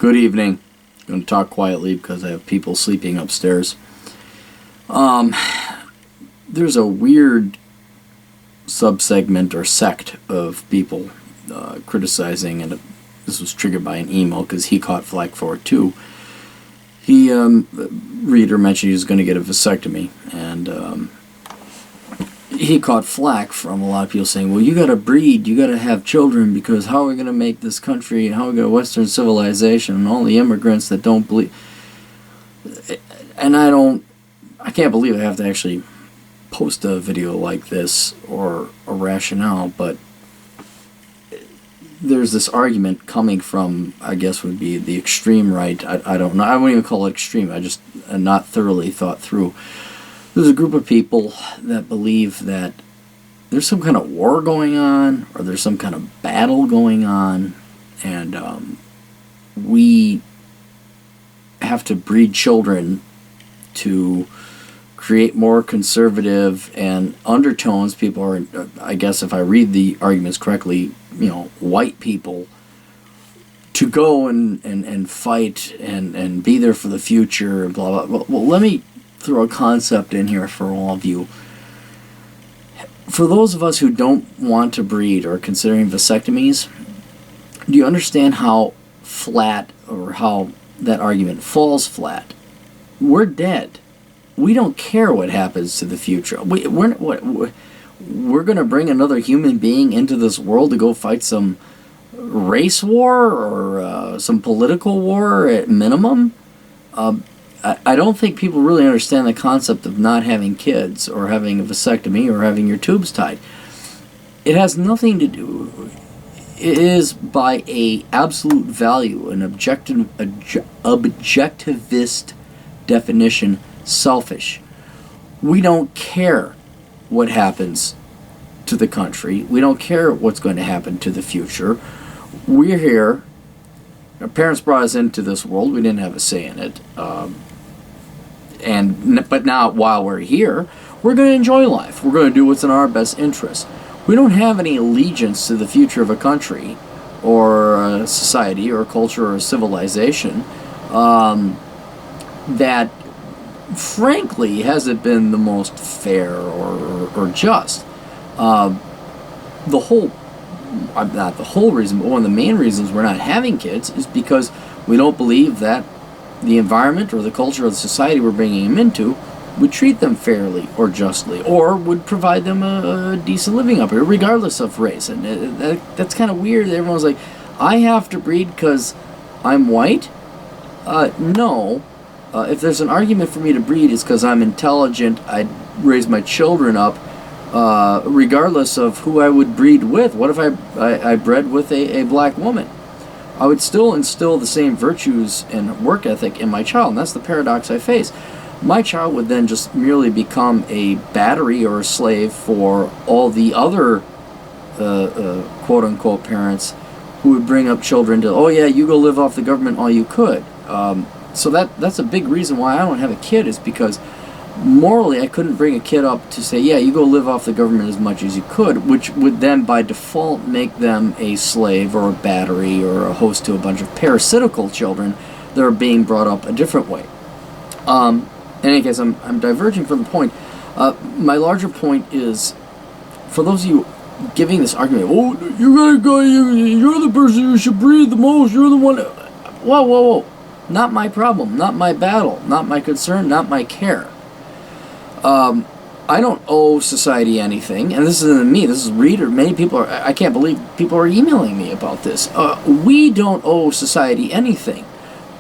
Good evening. I'm going to talk quietly because I have people sleeping upstairs. There's a weird subsegment or sect of people criticizing, and this was triggered by an email because he caught flack for it too. Reader mentioned he was going to get a vasectomy, and he caught flack from a lot of people saying, well, you got to breed, you got to have children, because how are we going to make this country, and how are we going to Western civilization, and all the immigrants that don't believe. And I can't believe I have to actually post a video like this or a rationale, but there's this argument coming from, I guess would be the extreme right. I don't know. I wouldn't even call it extreme. I just not thoroughly thought through. There's a group of people that believe that there's some kind of war going on, or there's some kind of battle going on, and we have to breed children to create more conservative and undertones. People are, I guess if I read the arguments correctly, white people, to go and fight and be there for the future and blah, blah, blah. Well, let me throw a concept in here for all of you. For those of us who don't want to breed or are considering vasectomies, do you understand how flat, or how that argument falls flat? We're dead. We don't care what happens to the future. We're going to bring another human being into this world to go fight some race war or some political war at minimum? I don't think people really understand the concept of not having kids, or having a vasectomy, or having your tubes tied. It has nothing to do. It is by a absolute value, an objectivist definition, selfish. We don't care what happens to the country. We don't care what's going to happen to the future. We're here. Our parents brought us into this world. We didn't have a say in it. But now, while we're here, we're going to enjoy life. We're going to do what's in our best interest. We don't have any allegiance to the future of a country, or a society, or a culture, or a civilization that, frankly, hasn't been the most fair or just. Not the whole reason, but one of the main reasons we're not having kids is because we don't believe that the environment or the culture of the society we're bringing them into would treat them fairly or justly, or would provide them a decent living up here, regardless of race. And that's kind of weird. Everyone's like, I have to breed because I'm white? No. If there's an argument for me to breed, it's because I'm intelligent, I'd raise my children up, regardless of who I would breed with. What if I bred with a black woman? I would still instill the same virtues and work ethic in my child, and that's the paradox I face. My child would then just merely become a battery or a slave for all the other quote-unquote parents who would bring up children to, oh yeah, you go live off the government all you could. So that's a big reason why I don't have a kid, is because morally I couldn't bring a kid up to say, yeah, you go live off the government as much as you could, which would then by default make them a slave or a battery or a host to a bunch of parasitical children that are being brought up a different way. In any case, I'm diverging from the point. My larger point is, for those of you giving this argument, oh, you gotta go, you're the person who should breathe the most, you're the one. Whoa. Not my problem, not my battle, not my concern, not my care. I don't owe society anything, and this isn't me, this is reader. Many people are, I can't believe people are emailing me about this. We don't owe society anything.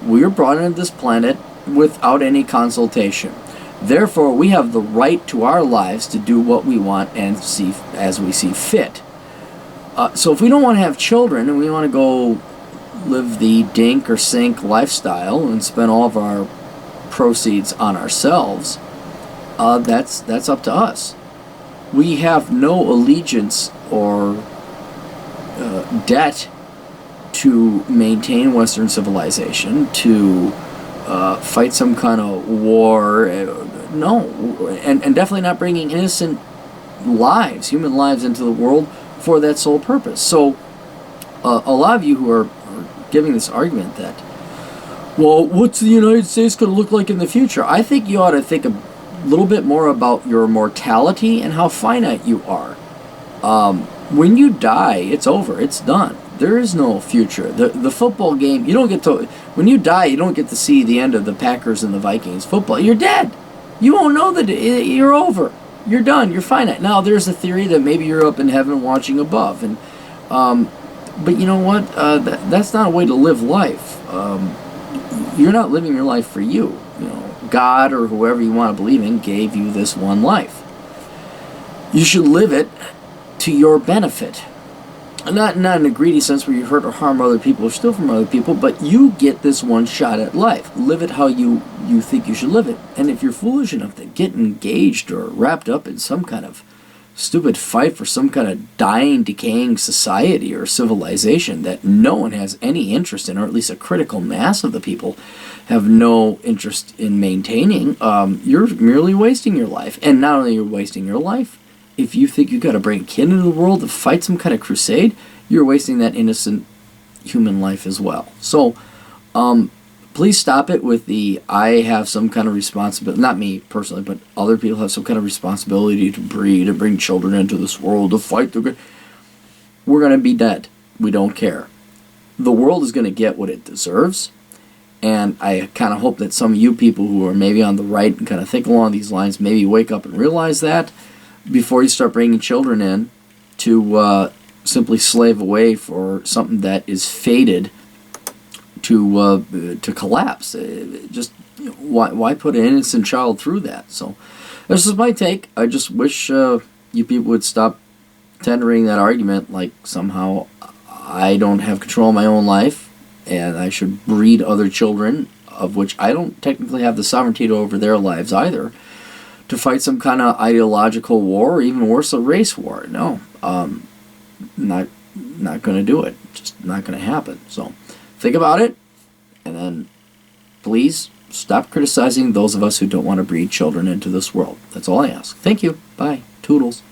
We were brought into this planet without any consultation. Therefore, we have the right to our lives to do what we want and see as we see fit. So if we don't want to have children, and we want to go live the dink or sink lifestyle and spend all of our proceeds on ourselves, that's up to us. We have no allegiance or debt to maintain Western civilization, to fight some kind of war. No, and definitely not bringing innocent lives, human lives, into the world for that sole purpose. So a lot of you who are giving this argument that Well, what's the United States going to look like in the future? I think you ought to think a little bit more about your mortality and how finite you are. When you die, it's over. It's done. There is no future. The football game, you don't get to, when you die, you don't get to see the end of the Packers and the Vikings football. You're dead. You won't know that you're over. You're done. You're finite. Now, there's a theory that maybe you're up in heaven watching above. But you know what? That's not a way to live life. You're not living your life for you. You know, God or whoever you want to believe in gave you this one life. You should live it to your benefit. Not in a greedy sense where you hurt or harm other people or steal from other people, but you get this one shot at life. Live it how you think you should live it. And if you're foolish enough to get engaged or wrapped up in some kind of stupid fight for some kind of dying, decaying society or civilization that no one has any interest in, or at least a critical mass of the people have no interest in maintaining, you're merely wasting your life. And not only are you wasting your life, if you think you've got to bring a kid into the world to fight some kind of crusade, you're wasting that innocent human life as well. So, please stop it with the I have some kind of responsibility, not me personally, but other people have some kind of responsibility to breed and bring children into this world to fight the good. We're going to be dead. We don't care. The world is going to get what it deserves, and I kind of hope that some of you people who are maybe on the right and kind of think along these lines maybe wake up and realize that before you start bringing children in to simply slave away for something that is fated to collapse. Just why put an innocent child through that? So this is my take. I just wish you people would stop tendering that argument like somehow I don't have control of my own life and I should breed other children, of which I don't technically have the sovereignty over their lives either, to fight some kind of ideological war, or even worse, a race war. No, not going to do it. Just not going to happen. So think about it, and then please stop criticizing those of us who don't want to breed children into this world. That's all I ask. Thank you. Bye. Toodles.